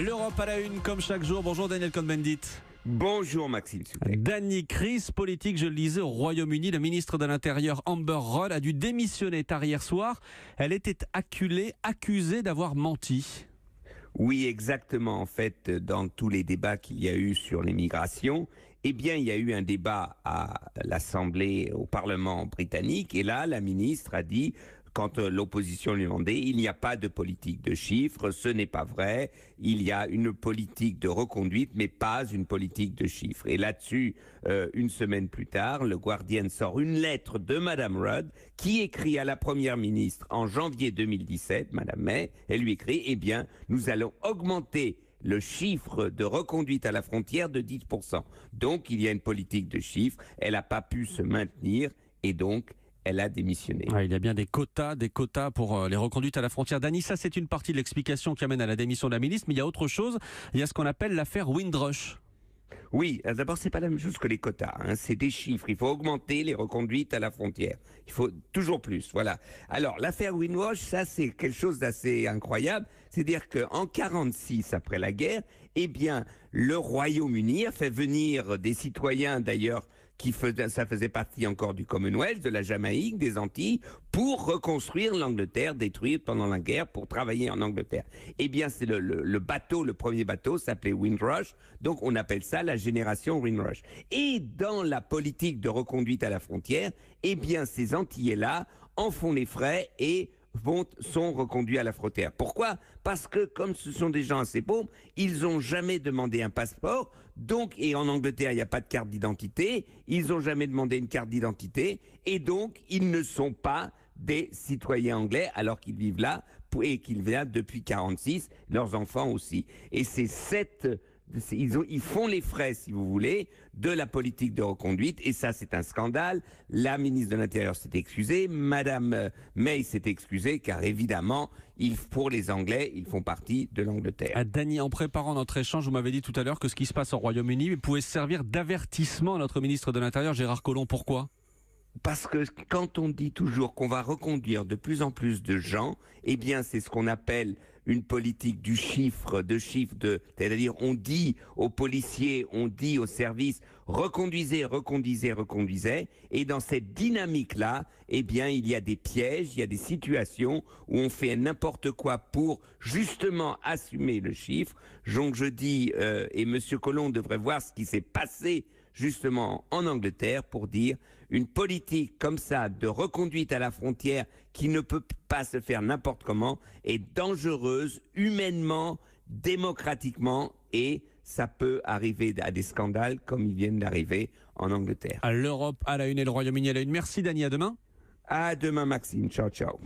L'Europe à la une comme chaque jour. Bonjour Daniel Cohn-Bendit. Bonjour Maxime. Dany, crise politique, je le lisais, au Royaume-Uni. Le ministre de l'Intérieur Amber Rudd a dû démissionner tard hier soir. Elle était accusée d'avoir menti. Oui, exactement. En fait, dans tous les débats qu'il y a eu sur l'immigration, il y a eu un débat à l'Assemblée, au Parlement britannique. Et là, la ministre a dit, quand l'opposition lui demandait, il n'y a pas de politique de chiffres, ce n'est pas vrai. Il y a une politique de reconduite, mais pas une politique de chiffres. Et là-dessus, une semaine plus tard, le Guardian sort une lettre de Madame Rudd qui écrit à la Première ministre en janvier 2017, Madame May, elle lui écrit, nous allons augmenter le chiffre de reconduite à la frontière de 10%. Donc, il y a une politique de chiffres, elle n'a pas pu se maintenir et donc, elle a démissionné. Il y a bien des quotas pour les reconduites à la frontière. Dany, ça c'est une partie de l'explication qui amène à la démission de la ministre, mais il y a autre chose, il y a ce qu'on appelle l'affaire Windrush. Oui, d'abord c'est pas la même chose que les quotas, c'est des chiffres, il faut augmenter les reconduites à la frontière, il faut toujours plus, voilà. Alors l'affaire Windrush, ça c'est quelque chose d'assez incroyable, c'est-à-dire qu'en 1946, après la guerre, le Royaume-Uni a fait venir des citoyens d'ailleurs, ça faisait partie encore du Commonwealth, de la Jamaïque, des Antilles, pour reconstruire l'Angleterre détruite pendant la guerre, pour travailler en Angleterre. C'est le premier bateau s'appelait Windrush, donc on appelle ça la génération Windrush. Et dans la politique de reconduite à la frontière, ces Antillais-là en font les frais et sont reconduits à la frontière. Pourquoi ? Parce que comme ce sont des gens assez pauvres, ils n'ont jamais demandé un passeport, et en Angleterre, il n'y a pas de carte d'identité, ils n'ont jamais demandé une carte d'identité, et donc ils ne sont pas des citoyens anglais alors qu'ils vivent là, et qu'ils vivent là depuis 1946, leurs enfants aussi. Et ils font les frais, si vous voulez, de la politique de reconduite, et ça c'est un scandale. La ministre de l'Intérieur s'est excusée, Madame May s'est excusée, car évidemment, pour les Anglais, ils font partie de l'Angleterre. Dany, en préparant notre échange, vous m'avez dit tout à l'heure que ce qui se passe au Royaume-Uni pouvait servir d'avertissement à notre ministre de l'Intérieur, Gérard Collomb. Pourquoi ? Parce que quand on dit toujours qu'on va reconduire de plus en plus de gens, c'est ce qu'on appelle une politique du chiffre, c'est-à-dire on dit aux policiers, on dit aux services, reconduisez, et dans cette dynamique-là, il y a des pièges, il y a des situations où on fait n'importe quoi pour justement assumer le chiffre. Donc je dis, et Monsieur Collomb devrait voir ce qui s'est passé justement en Angleterre pour dire une politique comme ça de reconduite à la frontière qui ne peut pas se faire n'importe comment est dangereuse humainement, démocratiquement, et ça peut arriver à des scandales comme ils viennent d'arriver en Angleterre. À l'Europe à la une et le Royaume-Uni à la une. Merci Dany, à demain. À demain Maxime, ciao ciao.